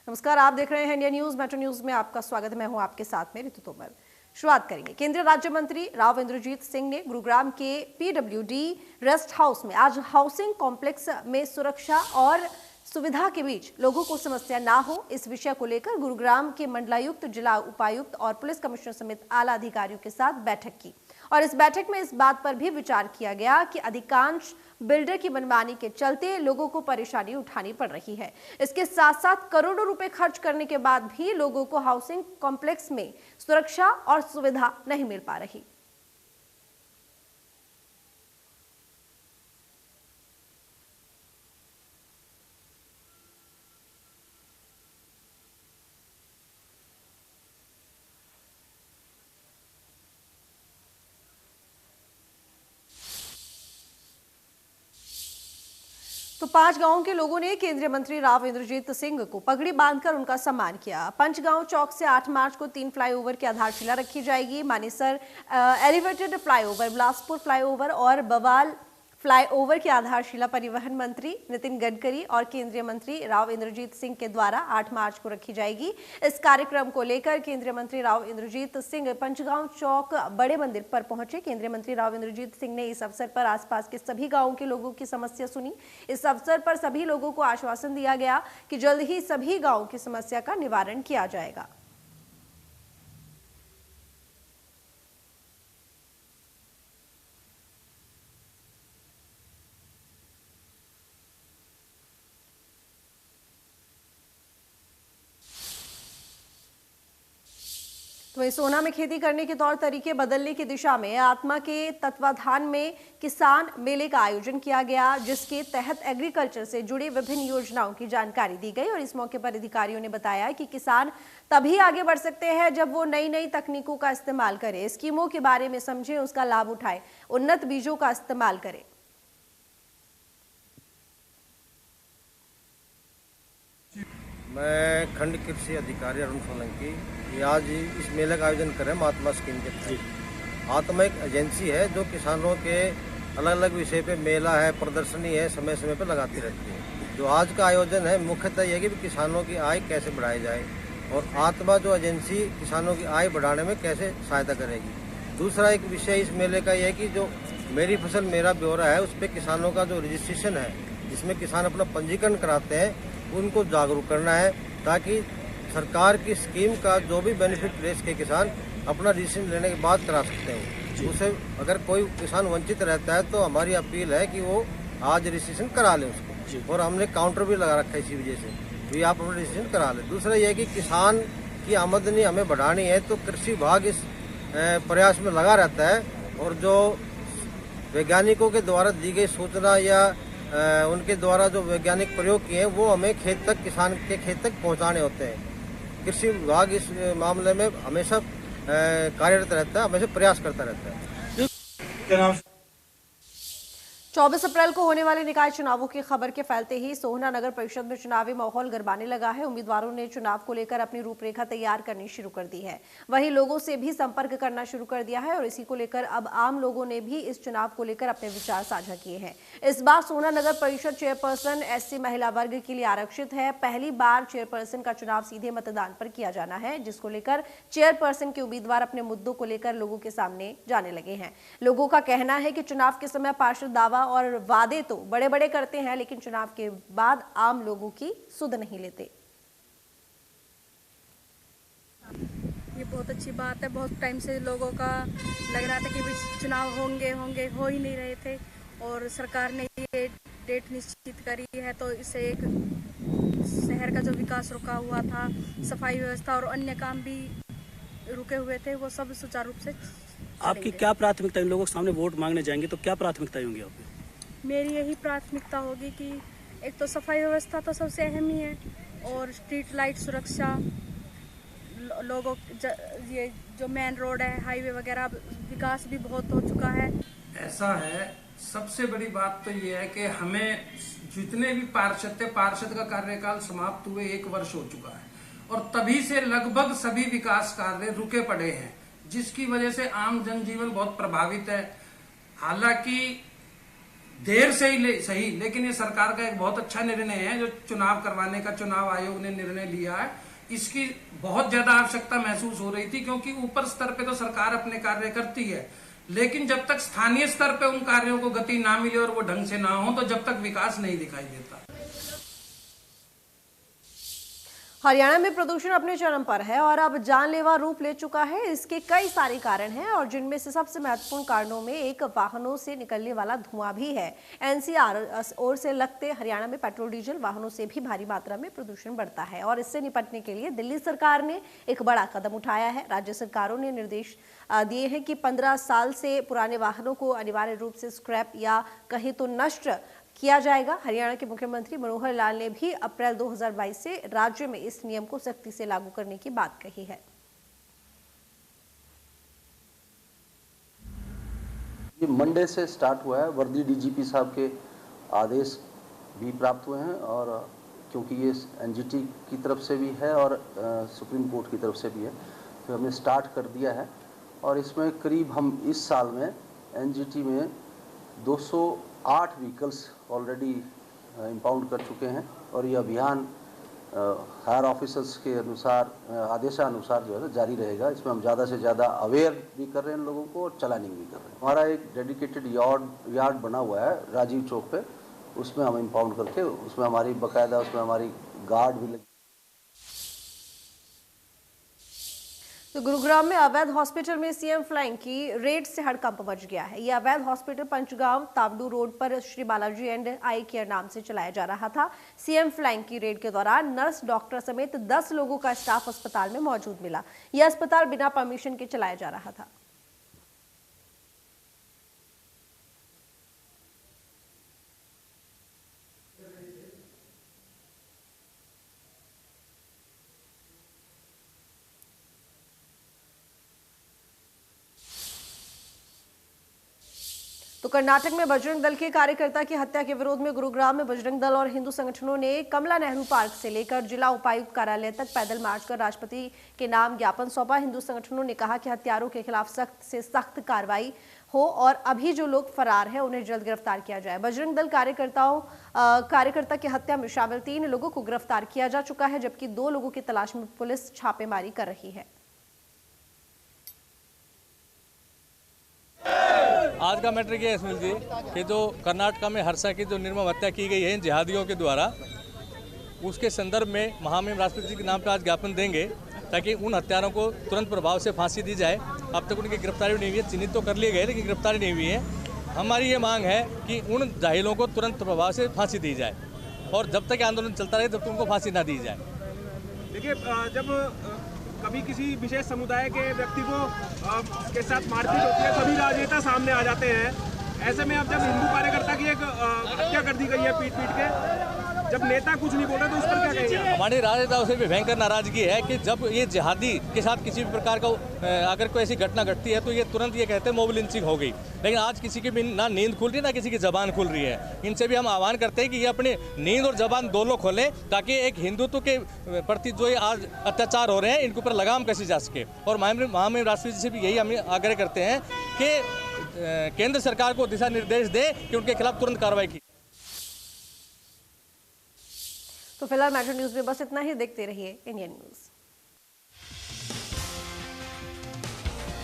नमस्कार, आप देख रहे हैं इंडिया न्यूज। मेट्रो न्यूज में आपका स्वागत है। मैं हूं आपके साथ में ऋतु तोमर। शुरुआत करेंगे। केंद्रीय राज्य मंत्री राव इंद्रजीत सिंह ने गुरुग्राम के पीडब्ल्यूडी रेस्ट हाउस में आज हाउसिंग कॉम्प्लेक्स में सुरक्षा और सुविधा के बीच लोगों को समस्या ना हो, इस विषय को लेकर गुरुग्राम के मंडलायुक्त, जिला उपायुक्त और पुलिस कमिश्नर समेत आला अधिकारियों के साथ बैठक की। और इस बैठक में इस बात पर भी विचार किया गया कि अधिकांश बिल्डर की मनमानी के चलते लोगों को परेशानी उठानी पड़ रही है। इसके साथ साथ करोड़ों रुपए खर्च करने के बाद भी लोगों को हाउसिंग कॉम्प्लेक्स में सुरक्षा और सुविधा नहीं मिल पा रही। तो 5 गांवों के लोगों ने केंद्रीय मंत्री राव इंद्रजीत सिंह को पगड़ी बांधकर उनका सम्मान किया। पंचगांव चौक से 8 मार्च को 3 फ्लाईओवर की आधारशिला रखी जाएगी। Manesar elevated flyover, Bilaspur flyover और बवाल फ्लाईओवर की आधारशिला परिवहन मंत्री नितिन गडकरी और केंद्रीय मंत्री राव इंद्रजीत सिंह के द्वारा 8 मार्च को रखी जाएगी। इस कार्यक्रम को लेकर केंद्रीय मंत्री राव इंद्रजीत सिंह पंचगांव चौक बड़े मंदिर पर पहुंचे। केंद्रीय मंत्री राव इंद्रजीत सिंह ने इस अवसर पर आसपास के सभी गांवों के लोगों की समस्या सुनी। इस अवसर पर सभी लोगों को आश्वासन दिया गया कि जल्द ही सभी गांवों की समस्या का निवारण किया जाएगा। तो वहीं सोना में खेती करने के तौर तरीके बदलने की दिशा में आत्मा के तत्वाधान में किसान मेले का आयोजन किया गया, जिसके तहत एग्रीकल्चर से जुड़ी विभिन्न योजनाओं की जानकारी दी गई। और इस मौके पर अधिकारियों ने बताया कि किसान तभी आगे बढ़ सकते हैं जब वो नई नई तकनीकों का इस्तेमाल करें, स्कीमों के बारे में समझें, उसका लाभ उठाएं, उन्नत बीजों का इस्तेमाल करें। मैं खंड कृषि अधिकारी अरुण सोलंकी ये आज इस मेले का आयोजन कर रहे हैं महात्मा स्कीम के तहत। आत्मा एक एजेंसी है जो किसानों के अलग अलग विषय पे मेला है, प्रदर्शनी है, समय समय पे लगाती रहती है। जो आज का आयोजन है मुख्यतः यह कि किसानों की आय कैसे बढ़ाई जाए और आत्मा जो एजेंसी किसानों की आय बढ़ाने में कैसे सहायता करेगी। दूसरा एक विषय इस मेले का यह है कि जो मेरी फसल मेरा ब्यौरा है उस पर किसानों का जो रजिस्ट्रेशन है, जिसमें किसान अपना पंजीकरण कराते हैं, उनको जागरूक करना है ताकि सरकार की स्कीम का जो भी बेनिफिट ले सके किसान अपना रजिस्ट्रेशन लेने के बाद करा सकते हैं। उसे अगर कोई किसान वंचित रहता है तो हमारी अपील है कि वो आज रजिस्ट्रेशन करा ले उसको, और हमने काउंटर भी लगा रखा है इसी वजह से भी आप अपना रजिस्ट्रेशन करा ले। दूसरा यह है कि किसान की आमदनी हमें बढ़ानी है तो कृषि विभाग इस प्रयास में लगा रहता है, और जो वैज्ञानिकों के द्वारा दी गई सूचना या उनके द्वारा जो वैज्ञानिक प्रयोग किए हैं वो हमें खेत तक, किसान के खेत तक पहुंचाने होते हैं। कृषि विभाग इस मामले में हमेशा कार्यरत रहता है, हमेशा प्रयास करता रहता है। 24 अप्रैल को होने वाले निकाय चुनावों की खबर के फैलते ही सोहना नगर परिषद में चुनावी माहौल गरमाने लगा है। उम्मीदवारों ने चुनाव को लेकर अपनी रूपरेखा तैयार करनी शुरू कर दी है। वहीं लोगों से भी संपर्क करना शुरू कर दिया है और इसी को लेकर अब आम लोगों ने भी इस चुनाव को लेकर अपने विचार साझा किए हैं। इस बार सोहना नगर परिषद चेयरपर्सन SC महिला वर्ग के लिए आरक्षित है। पहली बार चेयरपर्सन का चुनाव सीधे मतदान पर किया जाना है, जिसको लेकर चेयरपर्सन के उम्मीदवार अपने मुद्दों को लेकर लोगों के सामने जाने लगे हैं। लोगों का कहना है कि चुनाव के समय पार्षद दावा और वादे तो बड़े बड़े करते हैं, लेकिन चुनाव के बाद आम लोगों की सुध नहीं लेते। ये बहुत अच्छी बात है। बहुत टाइम से लोगों का लग रहा था कि चुनाव होंगे होंगे, हो ही नहीं रहे थे, और सरकार ने ये डेट निश्चित करी है तो इससे एक शहर का जो विकास रुका हुआ था, सफाई व्यवस्था और अन्य काम भी रुके हुए थे, वो सब सुचारू रूप से। आपकी क्या प्राथमिकता, इन लोगों के सामने वोट मांगने जाएंगे तो क्या प्राथमिकता होंगी आपकी? मेरी यही प्राथमिकता होगी कि एक तो सफाई व्यवस्था तो सबसे अहम ही है, और स्ट्रीट लाइट सुरक्षा, लोगों ये जो मेन रोड है, हाईवे वगैरह, विकास भी बहुत हो चुका है। ऐसा है, सबसे बड़ी बात तो ये है कि हमें जितने भी पार्षद थे, पार्षद का कार्यकाल समाप्त हुए 1 वर्ष हो चुका है, और तभी से लगभग सभी विकास कार्य रुके पड़े हैं, जिसकी वजह से आम जनजीवन बहुत प्रभावित है। हालांकि देर से ही सही, लेकिन ये सरकार का एक बहुत अच्छा निर्णय है जो चुनाव करवाने का चुनाव आयोग ने निर्णय लिया है। इसकी बहुत ज्यादा आवश्यकता महसूस हो रही थी, क्योंकि ऊपर स्तर पे तो सरकार अपने कार्य करती है, लेकिन जब तक स्थानीय स्तर पे उन कार्यों को गति ना मिले और वो ढंग से ना हो, तो जब तक विकास नहीं दिखाई देता। हरियाणा में प्रदूषण अपने चरम पर है और अब जानलेवा रूप ले चुका है। इसके कई सारे कारण हैं और जिनमें से सबसे महत्वपूर्ण कारणों में एक वाहनों से निकलने वाला धुआं भी है। एनसीआर ओर से लगते हरियाणा में पेट्रोल डीजल वाहनों से भी भारी मात्रा में प्रदूषण बढ़ता है और इससे निपटने के लिए दिल्ली सरकार ने एक बड़ा कदम उठाया है। राज्य सरकारों ने निर्देश दिए हैं कि 15 साल से पुराने वाहनों को अनिवार्य रूप से स्क्रैप या कहीं तो नष्ट किया जाएगा। हरियाणा के मुख्यमंत्री मनोहर लाल ने भी अप्रैल 2022 से राज्य में इस नियम को सख्ती से लागू करने की बात कही है। ये मंडे से स्टार्ट हुआ है। वर्दी डीजीपी साहब के आदेश भी प्राप्त हुए हैं और क्योंकि ये एनजीटी की तरफ से भी है और सुप्रीम कोर्ट की तरफ से भी है, तो हमने स्टार्ट कर दिया है और इसमें करीब हम इस साल में एनजीटी में 208 व्हीकल्स ऑलरेडी इम्पाउंड कर चुके हैं और ये अभियान हायर ऑफिसर्स के अनुसार आदेशानुसार जो है जारी रहेगा। इसमें हम ज़्यादा से ज़्यादा अवेयर भी कर रहे हैं लोगों को और चलानिंग भी कर रहे हैं। हमारा एक डेडिकेटेड यार्ड बना हुआ है राजीव चौक पे, उसमें हम इम्पाउंड करके उसमें हमारी बाकायदा उसमें हमारी गार्ड भी लगी। तो गुरुग्राम में अवैध हॉस्पिटल में सीएम फ्लाइंग की रेड से हड़कंप मच गया है। यह अवैध हॉस्पिटल पंचगांव तावडू रोड पर Shri Balaji and I care नाम से चलाया जा रहा था। सीएम फ्लाइंग की रेड के दौरान नर्स, डॉक्टर समेत 10 लोगों का स्टाफ अस्पताल में मौजूद मिला। यह अस्पताल बिना परमिशन के चलाया जा रहा था। तो कर्नाटक में बजरंग दल के कार्यकर्ता की हत्या के विरोध में गुरुग्राम में बजरंग दल और हिंदू संगठनों ने कमला नेहरू पार्क से लेकर जिला उपायुक्त कार्यालय तक पैदल मार्च कर राष्ट्रपति के नाम ज्ञापन सौंपा। हिंदू संगठनों ने कहा कि हत्यारों के खिलाफ सख्त से सख्त कार्रवाई हो और अभी जो लोग फरार हैं उन्हें जल्द गिरफ्तार किया जाए। बजरंग दल कार्यकर्ता की हत्या में शामिल 3 लोगों को गिरफ्तार किया जा चुका है, जबकि 2 लोगों की तलाश में पुलिस छापेमारी कर रही है। आज का मैटर ये है सुनील जी कि जो कर्नाटक में हर्षा की जो निर्मम हत्या की गई है इन जिहादियों के द्वारा, उसके संदर्भ में महामहिम राष्ट्रपति जी के नाम पर आज ज्ञापन देंगे ताकि उन हत्यारों को तुरंत प्रभाव से फांसी दी जाए। अब तक उनकी गिरफ्तारी नहीं हुई है, चिन्हित तो कर लिए गए लेकिन गिरफ्तारी नहीं हुई है। हमारी ये मांग है कि उन जाहिलों को तुरंत प्रभाव से फांसी दी जाए और जब तक आंदोलन चलता रहे तब तक उनको फांसी ना दी जाए। देखिए, जब कभी किसी विशेष समुदाय के व्यक्ति को के साथ मारपीट होती है सभी राजनेता सामने आ जाते हैं। ऐसे में अब जब हिंदू कार्यकर्ता की एक हत्या कर दी गई है पीट के, जब नेता कुछ नहीं बोल रहे तो उस पर क्या कहेंगे? हमारे राजनेताओं से भी भयंकर नाराजगी है कि जब ये जिहादी के साथ किसी भी प्रकार का अगर कोई ऐसी घटना घटती है तो ये तुरंत ये कहते हैं मोब लिंचिंग हो गई, लेकिन आज किसी की भी ना नींद खुल रही ना किसी की जबान खुल रही है। इनसे भी हम आह्वान करते हैं कि ये अपनी नींद और जबान दोनों खोलें ताकि एक हिंदुत्व के प्रति जो ये आज अत्याचार हो रहे हैं इनके ऊपर लगाम कसी जा सके। और महामहिम राष्ट्रपति जी से भी यही हम आग्रह करते हैं कि केंद्र सरकार को दिशा निर्देश दे कि उनके खिलाफ तुरंत कार्रवाई की। तो फिलहाल मेट्रो न्यूज में बस इतना ही। देखते रहिए इंडियन न्यूज।